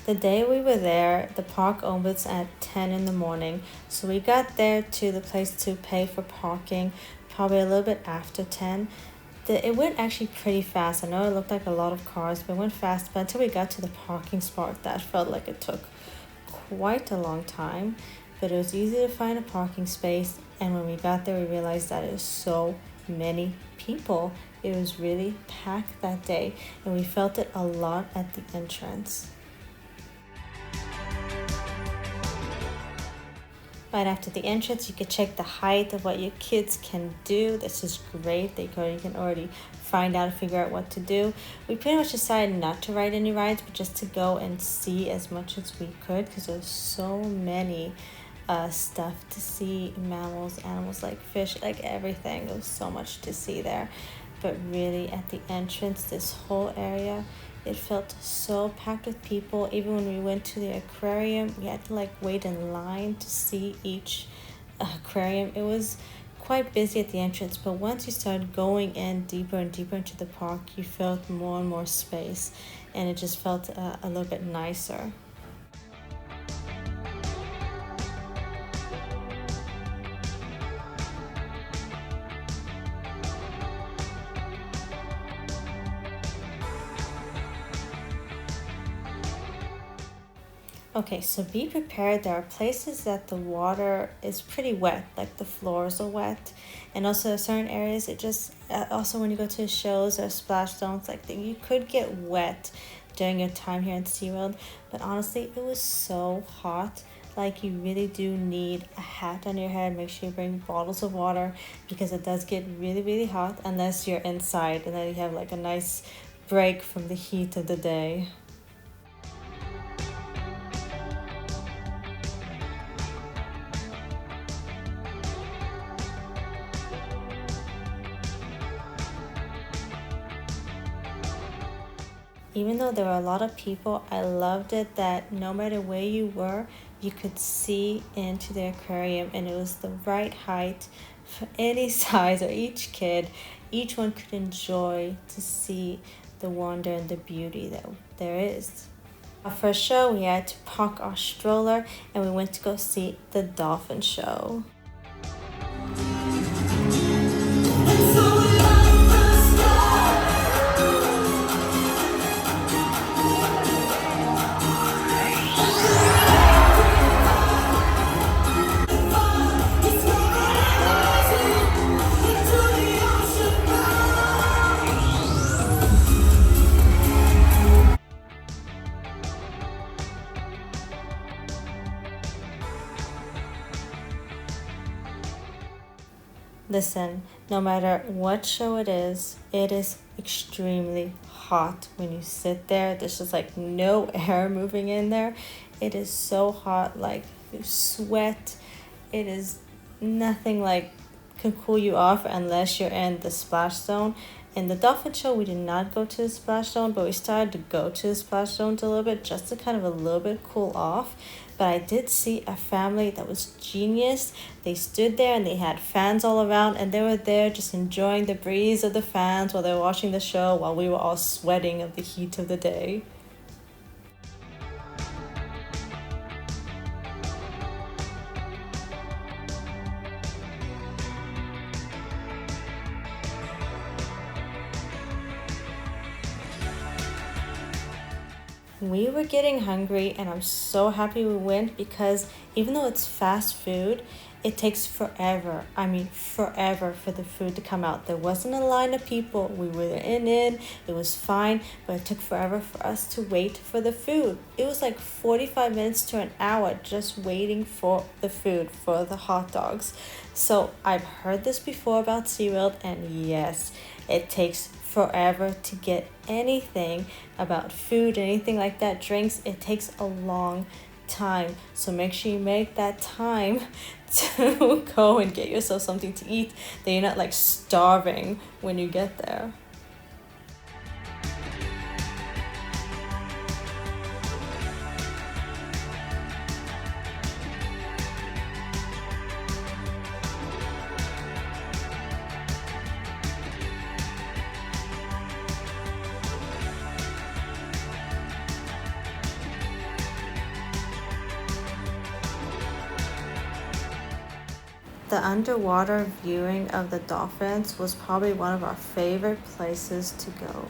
The day we were there, the park opens at 10 in the morning. So we got there to the place to pay for parking probably a little bit after 10. It went actually pretty fast. I know it looked like a lot of cars, but it went fast. But until we got to the parking spot, that felt like it took quite a long time. But it was easy to find a parking space. And when we got there, we realized that it was so many people. It was really packed that day, and we felt it a lot at the entrance. Right after the entrance, you can check the height of what your kids can do. This is great. You can already find out and figure out what to do. We pretty much decided not to ride any rides, but just to go and see as much as we could, because there's so many stuff to see, mammals, animals like fish, like everything. There was so much to see there. But really at the entrance, this whole area, it felt so packed with people. Even when we went to the aquarium, we had to like wait in line to see each aquarium. It was quite busy at the entrance, but once you started going in deeper and deeper into the park, you felt more and more space, and it just felt a little bit nicer. Okay, so be prepared. There are places that the water is pretty wet, like the floors are wet. And also certain areas, it just, also when you go to shows or splash zones, like that, you could get wet during your time here in SeaWorld. But honestly, it was so hot. Like, you really do need a hat on your head. Make sure you bring bottles of water, because it does get really, really hot unless you're inside and then you have like a nice break from the heat of the day. Even though there were a lot of people, I loved it that no matter where you were, you could see into the aquarium, and it was the right height for any size or each kid. Each one could enjoy to see the wonder and the beauty that there is. Our first show, we had to park our stroller and we went to go see the dolphin show. Listen, no matter what show it is extremely hot when you sit there. There's just like no air moving in there. It is so hot, like you sweat. It is nothing like can cool you off unless you're in the splash zone. In the dolphin show, we did not go to the splash zone, but we started to go to the splash zones a little bit just to kind of a little bit cool off. But I did see a family that was genius. They stood there and they had fans all around, and they were there just enjoying the breeze of the fans while they were watching the show, while we were all sweating of the heat of the day. We were getting hungry, and I'm so happy we went, because even though it's fast food, it takes forever. I mean, forever for the food to come out. There wasn't a line of people. We were in, it was fine, but it took forever for us to wait for the food. It was like 45 minutes to an hour just waiting for the food, for the hot dogs. So I've heard this before about SeaWorld, and yes, it takes forever to get anything about food, anything like that, drinks. It takes a long time. So make sure you make that time to go and get yourself something to eat, that you're not like starving when you get there. The underwater viewing of the dolphins was probably one of our favorite places to go.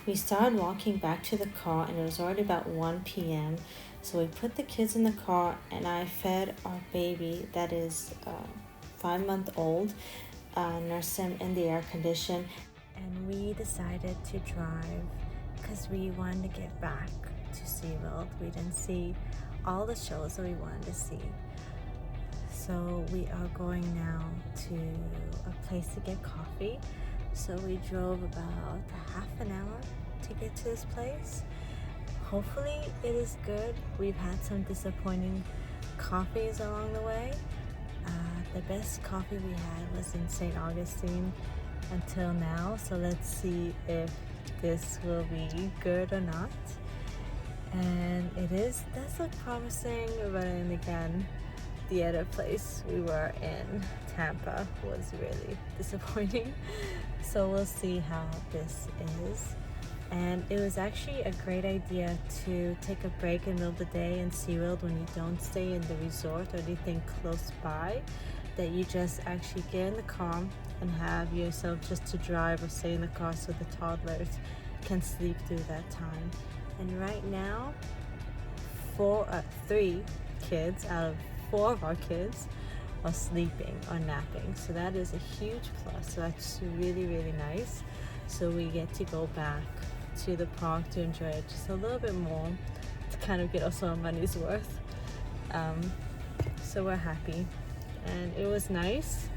We started walking back to the car and it was already about 1 p.m. So we put the kids in the car and I fed our baby that is 5-month-old, nursed him in the air condition. And we decided to drive because we wanted to get back to SeaWorld. We didn't see all the shows that we wanted to see. So we are going now to a place to get coffee. So we drove about half an hour to get to this place. Hopefully it is good. We've had some disappointing coffees along the way. The best coffee we had was in St. Augustine until now. So let's see if this will be good or not. And does look promising, but then again, the other place we were in, Tampa, was really disappointing. So we'll see how this is. And it was actually a great idea to take a break in the middle of the day in SeaWorld when you don't stay in the resort or anything close by, that you just actually get in the car and have yourself just to drive or stay in the car so the toddlers can sleep through that time. And right now, 3 kids out of 4 of our kids or sleeping or napping. So that is a huge plus. So that's really, really nice. So we get to go back to the park to enjoy it just a little bit more, to kind of get also our money's worth. So we're happy, and it was nice.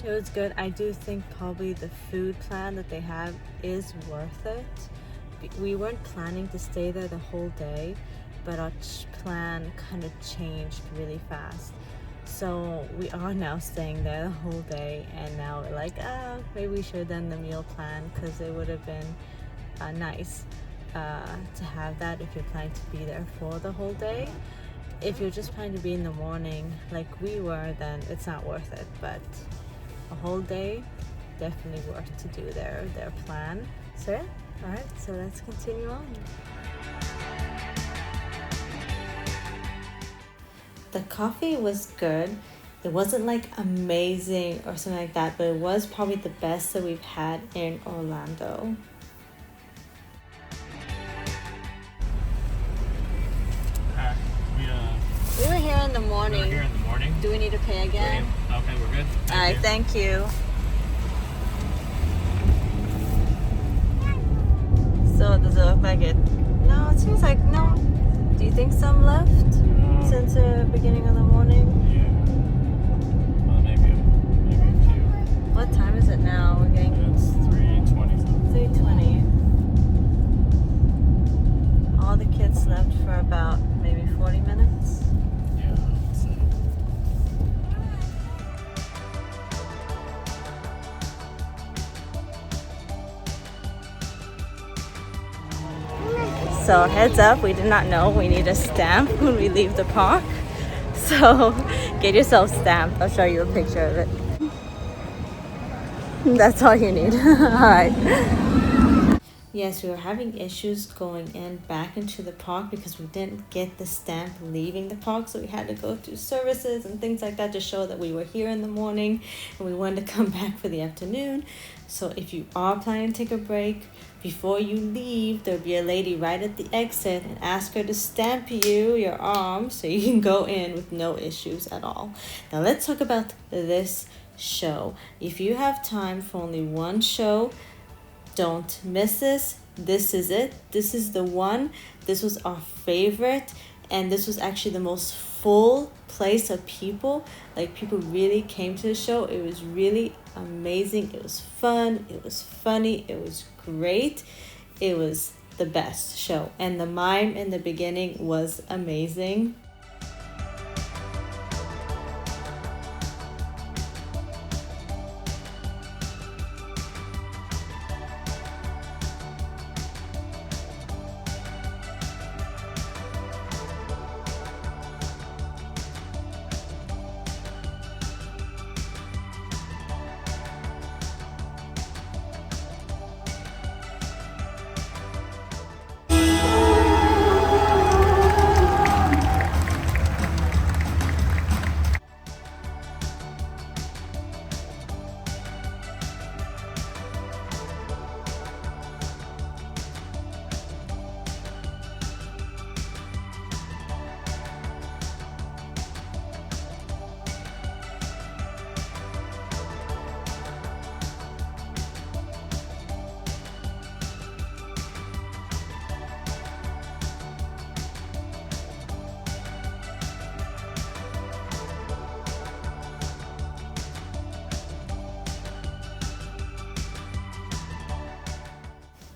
It was good. I do think probably the food plan that they have is worth it. We weren't planning to stay there the whole day, but our plan kind of changed really fast. So we are now staying there the whole day, and now we're like, maybe we should have done the meal plan, because it would have been nice to have that if you're planning to be there for the whole day. If you're just planning to be in the morning like we were, then it's not worth it, but a whole day, definitely worth to do their plan. So yeah, all right, so let's continue on. The coffee was good. It wasn't like amazing or something like that, but it was probably the best that we've had in Orlando. We were here in the morning. We were here in the morning. Do we need to pay again? Okay, we're good. All right, thank you. So does it look like it? No, it seems like no. Do you think some left since the beginning of the morning? Yeah. Well, maybe a few. What time is it now? We're getting. It's 3:20. 3:20. All the kids left for about maybe 40 minutes. Yeah, I'd say. So heads up, we did not know we need a stamp when we leave the park. So get yourself stamped. I'll show you a picture of it. That's all you need. Alright. Yes, we were having issues going back into the park because we didn't get the stamp leaving the park. So we had to go through services and things like that to show that we were here in the morning and we wanted to come back for the afternoon. So if you are planning to take a break, before you leave, there'll be a lady right at the exit, and ask her to stamp your arm so you can go in with no issues at all. Now let's talk about this show. If you have time for only one show, don't miss this. This is it. This is the one. This was our favorite, and this was actually the most full place of people. Like, people really came to the show. It was really amazing. It was fun. It was funny. It was great. It was the best show, and the mime in the beginning was amazing.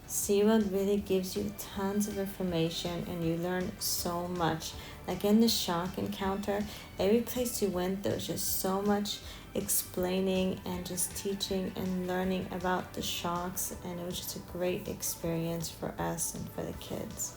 SeaWorld really gives you tons of information and you learn so much. Like in the shark encounter, every place you went there was just so much explaining and just teaching and learning about the sharks, and it was just a great experience for us and for the kids.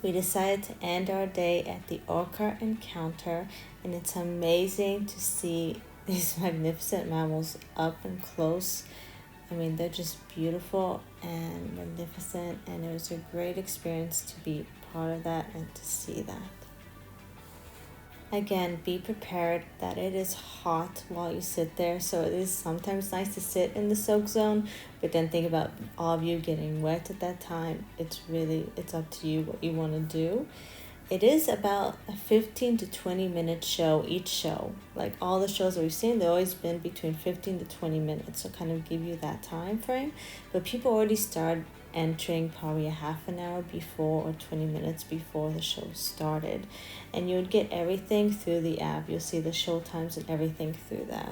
We decided to end our day at the orca encounter, and it's amazing to see these magnificent mammals up and close. I mean, they're just beautiful and magnificent, and it was a great experience to be part of that and to see that. Again, be prepared that it is hot while you sit there, so it is sometimes nice to sit in the soak zone, but then think about all of you getting wet at that time. It's up to you what you want to do. It is about a 15 to 20 minute show each show. Like all the shows that we've seen, they've always been between 15 to 20 minutes, so kind of give you that time frame. But people already start entering probably a half an hour before or 20 minutes before the show started. And you would get everything through the app. You'll see the show times and everything through that.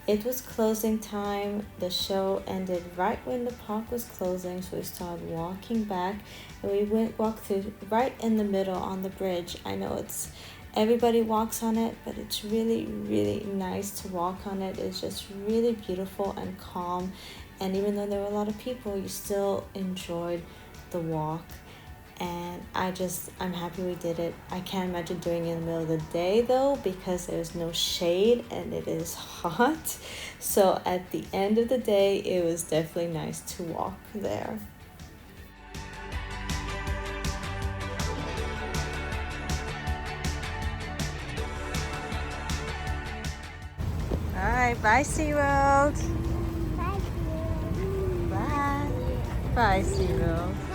It was closing time. The show ended right when the park was closing, so we started walking back, and we walked through right in the middle on the bridge. I know everybody walks on it, but it's really, really nice to walk on it. It's just really beautiful and calm, and even though there were a lot of people, you still enjoyed the walk. And I'm happy we did it. I can't imagine doing it in the middle of the day though, because there's no shade and it is hot. So at the end of the day, it was definitely nice to walk there. All right, bye SeaWorld. Bye. Bye. Bye SeaWorld.